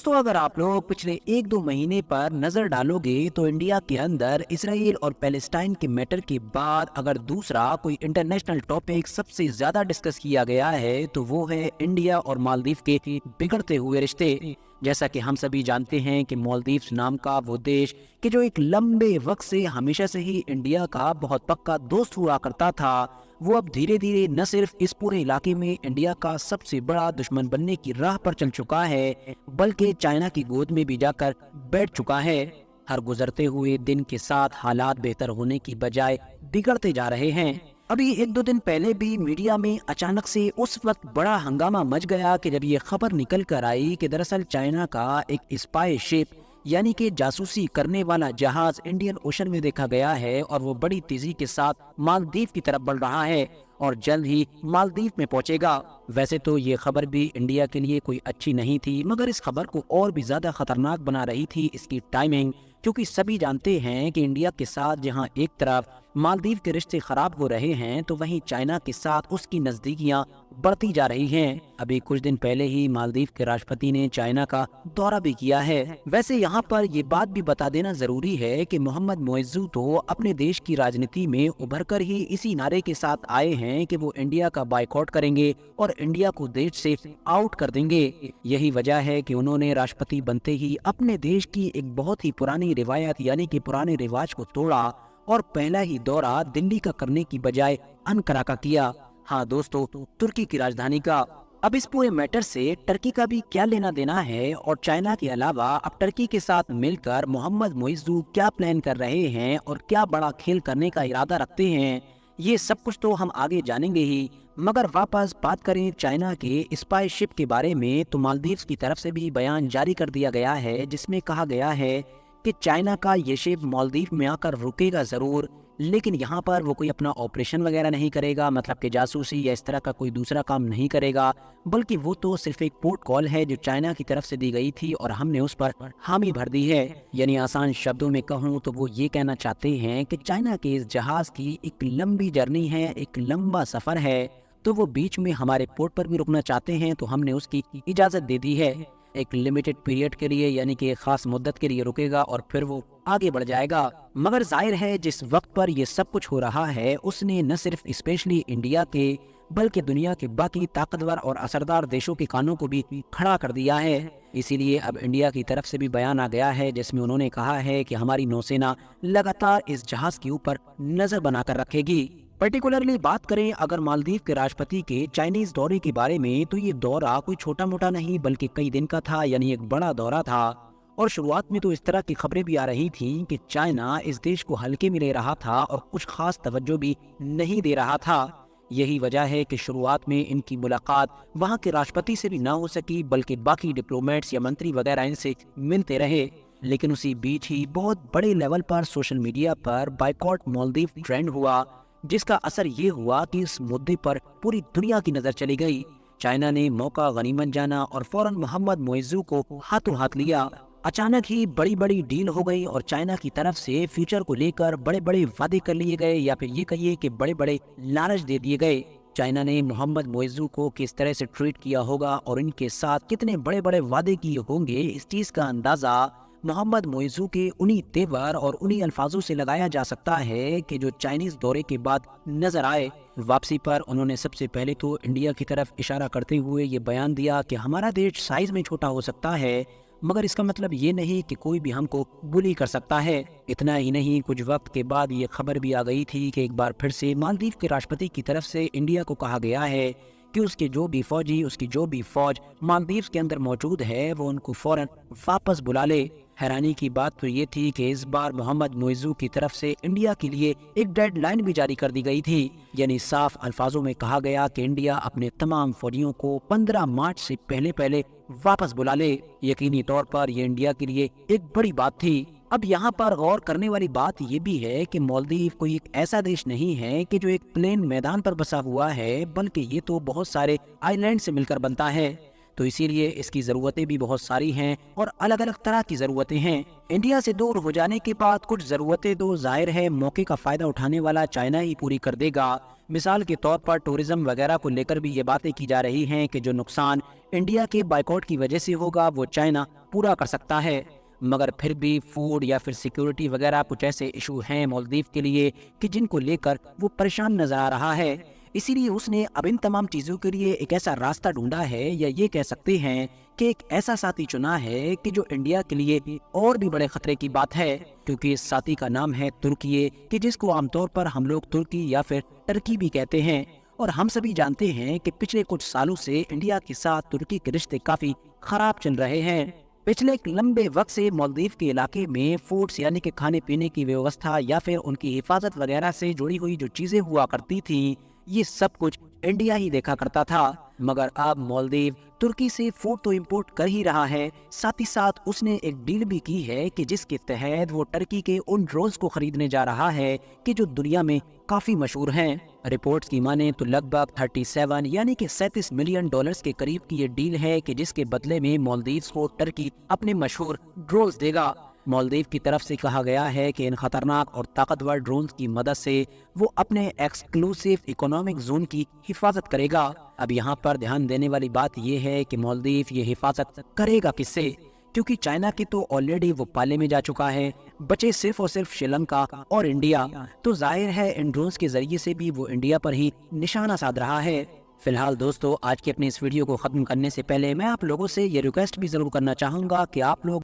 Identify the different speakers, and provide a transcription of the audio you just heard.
Speaker 1: दोस्तों, अगर आप लोग पिछले 1-2 महीने पर नजर डालोगे तो इंडिया के अंदर इसराइल और पैलेस्टाइन के मैटर के बाद अगर दूसरा कोई इंटरनेशनल टॉपिक सबसे ज्यादा डिस्कस किया गया है तो वो है इंडिया और मालदीव के बिगड़ते हुए रिश्ते। जैसा कि हम सभी जानते हैं कि मालदीव्स नाम का वो देश कि जो एक लंबे वक्त से हमेशा से ही इंडिया का बहुत पक्का दोस्त हुआ करता था, वो अब धीरे धीरे न सिर्फ इस पूरे इलाके में इंडिया का सबसे बड़ा दुश्मन बनने की राह पर चल चुका है, बल्कि चाइना की गोद में भी जाकर बैठ चुका है। हर गुजरते हुए दिन के साथ हालात बेहतर होने की बजाय बिगड़ते जा रहे हैं। अभी 1-2 दिन पहले भी मीडिया में अचानक से उस वक्त बड़ा हंगामा मच गया कि जब ये खबर निकल कर आई कि दरअसल चाइना का एक स्पाई शिप यानी कि जासूसी करने वाला जहाज इंडियन ओशन में देखा गया है और वो बड़ी तेजी के साथ मालदीव की तरफ बढ़ रहा है और जल्द ही मालदीव में पहुंचेगा। वैसे तो ये खबर भी इंडिया के लिए कोई अच्छी नहीं थी, मगर इस खबर को और भी ज्यादा खतरनाक बना रही थी इसकी टाइमिंग, क्योंकि सभी जानते हैं कि इंडिया के साथ जहां एक तरफ मालदीव के रिश्ते खराब हो रहे हैं तो वहीं चाइना के साथ उसकी नजदीकियां बढ़ती जा रही हैं। अभी कुछ दिन पहले ही मालदीव के राष्ट्रपति ने चाइना का दौरा भी किया है। वैसे यहाँ पर ये बात भी बता देना जरूरी है कि मोहम्मद मोइज़ू तो अपने देश की राजनीति में उभर कर ही इसी नारे के साथ आए हैं कि वो इंडिया का बायकॉट करेंगे और इंडिया को देश से आउट कर देंगे। यही वजह है कि उन्होंने राष्ट्रपति बनते ही अपने देश की एक बहुत ही पुरानी रिवायत यानी कि पुराने रिवाज को तोड़ा और पहला ही दौरा दिल्ली का करने की बजाय अनकरा का किया। हाँ दोस्तों, तुर्की की राजधानी का। अब इस पूरे मैटर से टर्की का भी क्या लेना देना है और चाइना के अलावा अब टर्की के साथ मिलकर मोहम्मद मोइज़ू क्या प्लान कर रहे हैं और क्या बड़ा खेल करने का इरादा रखते हैं, ये सब कुछ तो हम आगे जानेंगे ही। मगर वापस बात करें चाइना के स्पाई शिप के बारे में तो मालदीव्स की तरफ से भी बयान जारी कर दिया गया है जिसमें कहा गया है कि चाइना का ये शिप मालदीव में आकर रुकेगा जरूर, लेकिन यहाँ पर वो कोई अपना ऑपरेशन वगैरह नहीं करेगा, मतलब कि जासूसी या इस तरह का कोई दूसरा काम नहीं करेगा, बल्कि वो तो सिर्फ एक पोर्ट कॉल है जो चाइना की तरफ से दी गई थी और हमने उस पर हामी भर दी है। यानी आसान शब्दों में कहूँ तो वो ये कहना चाहते हैं कि चाइना के इस जहाज की एक लंबी जर्नी है, एक लंबा सफर है, तो वो बीच में हमारे पोर्ट पर भी रुकना चाहते हैं तो हमने उसकी इजाजत दे दी है। एक लिमिटेड पीरियड के लिए यानी कि एक खास मुद्दत के लिए रुकेगा और फिर वो आगे बढ़ जाएगा। मगर जाहिर है जिस वक्त पर ये सब कुछ हो रहा है उसने न सिर्फ स्पेशली इंडिया के बल्कि दुनिया के बाकी ताकतवर और असरदार देशों के कानों को भी खड़ा कर दिया है। इसीलिए अब इंडिया की तरफ से भी बयान आ गया है जिसमें उन्होंने कहा है कि हमारी नौसेना लगातार इस जहाज के ऊपर नजर बनाकर रखेगी। पर्टिकुलरली बात करें अगर मालदीव के राष्ट्रपति के चाइनीज दौरे के बारे में तो ये दौरा कोई छोटा मोटा नहीं बल्कि कई दिन का था, यानी एक बड़ा दौरा था। और शुरुआत में तो इस तरह की खबरें भी आ रही थीं कि चाइना इस देश को हल्के में ले रहा था और कुछ खास तवज्जो भी नहीं दे रहा था। यही वजह है कि शुरुआत में इनकी मुलाकात वहां के राष्ट्रपति से भी ना हो सकी बल्कि बाकी डिप्लोमेट्स या मंत्री वगैरह इनसे मिलते रहे। लेकिन उसी बीच ही बहुत बड़े लेवल पर सोशल मीडिया पर बायकॉट मालदीव ट्रेंड हुआ, जिसका असर ये हुआ कि इस मुद्दे पर पूरी दुनिया की नजर चली गई। चाइना ने मौका गनीमत जाना और फौरन मोहम्मद मोइज़ू को हाथों हाथ लिया। अचानक ही बड़ी बड़ी डील हो गई और चाइना की तरफ से फ्यूचर को लेकर बड़े बड़े वादे कर लिए गए या फिर ये कहिए कि बड़े बड़े लालच दे दिए गए। चाइना ने मोहम्मद मोइज़ू को किस तरह से ट्रीट किया होगा और इनके साथ कितने बड़े बड़े वादे किए होंगे, इस चीज का अंदाजा मोहम्मद मोइज़ू के उन्हीं तेवर और उन्हीं अल्फाजों से लगाया जा सकता है कि जो चाइनीज दौरे के बाद नजर आए। वापसी पर उन्होंने सबसे पहले तो इंडिया की तरफ इशारा करते हुए ये बयान दिया कि हमारा देश साइज में छोटा हो सकता है, मगर इसका मतलब ये नहीं कि कोई भी हमको बुली कर सकता है। इतना ही नहीं, कुछ वक्त के बाद ये खबर भी आ गई थी कि एक बार फिर से मालदीव के राष्ट्रपति की तरफ से इंडिया को कहा गया है कि उसकी जो भी फौज मालदीव के अंदर मौजूद है वो उनको फौरन वापस बुला ले। हैरानी की बात तो ये थी कि इस बार मोहम्मद मोइज़ू की तरफ से इंडिया के लिए एक डेडलाइन भी जारी कर दी गई थी, यानी साफ अल्फाजों में कहा गया कि इंडिया अपने तमाम फौजियों को 15 मार्च से पहले वापस बुला ले। यकीनी तौर पर ये इंडिया के लिए एक बड़ी बात थी। अब यहाँ पर गौर करने वाली बात ये भी है कि मालदीव कोई एक ऐसा देश नहीं है कि जो एक प्लेन मैदान पर बसा हुआ है, बल्कि ये तो बहुत सारे आइलैंड से मिलकर बनता है। तो इसीलिए इसकी जरूरतें भी बहुत सारी हैं और अलग अलग तरह की जरूरतें हैं। इंडिया से दूर हो जाने के बाद कुछ जरूरतें तो जाहिर है मौके का फायदा उठाने वाला चाइना ही पूरी कर देगा। मिसाल के तौर पर टूरिज्म वगैरह को लेकर भी ये बातें की जा रही हैं कि जो नुकसान इंडिया के बायकॉट की वजह से होगा वो चाइना पूरा कर सकता है। मगर फिर भी फूड या फिर सिक्योरिटी वगैरह कुछ ऐसे इशू हैं मालदीव के लिए कि जिनको लेकर वो परेशान नजर आ रहा है। इसीलिए उसने अब इन तमाम चीज़ों के लिए एक ऐसा रास्ता ढूंढा है, या ये कह सकते हैं कि एक ऐसा साथी चुना है कि जो इंडिया के लिए और भी बड़े खतरे की बात है, क्योंकि इस साथी का नाम है तुर्की, कि जिसको आमतौर पर हम लोग तुर्की या फिर टर्की भी कहते हैं। और हम सभी जानते हैं कि पिछले कुछ सालों से इंडिया के साथ तुर्की के रिश्ते काफी खराब चल रहे हैं। पिछले एक लंबे वक्त से मालदीव के इलाके में फूड्स यानी कि खाने पीने की व्यवस्था या फिर उनकी हिफाजत वगैरह से जुड़ी हुई जो चीजें हुआ करती थी, ये सब कुछ इंडिया ही देखा करता था। मगर अब मालदीव तुर्की से फूड तो इंपोर्ट कर ही रहा है, साथ ही साथ उसने एक डील भी की है कि जिसके तहत वो टर्की के उन ड्रोन्स को खरीदने जा रहा है कि जो दुनिया में काफी मशहूर हैं। रिपोर्ट्स की माने तो लगभग 37 यानी कि 37 मिलियन डॉलर्स के करीब की ये डील है कि जिसके बदले में मालदीव्स को टर्की अपने मशहूर ड्रोन्स देगा। मालदीव की तरफ से कहा गया है कि इन खतरनाक और ताकतवर ड्रोन्स की मदद से वो अपने एक्सक्लूसिव इकोनॉमिक जोन की हिफाजत करेगा। अब यहाँ पर ध्यान देने वाली बात यह है कि मालदीव ये हिफाजत करेगा किससे, क्योंकि चाइना की तो ऑलरेडी वो पाले में जा चुका है, बचे सिर्फ और सिर्फ श्रीलंका और इंडिया। तो जाहिर है इन ड्रोन्स के जरिए से भी वो इंडिया पर ही निशाना साध रहा है। फिलहाल दोस्तों, आज की अपनी इस वीडियो को खत्म करने से पहले मैं आप लोगों से ये रिक्वेस्ट भी जरूर करना चाहूँगा कि आप लोग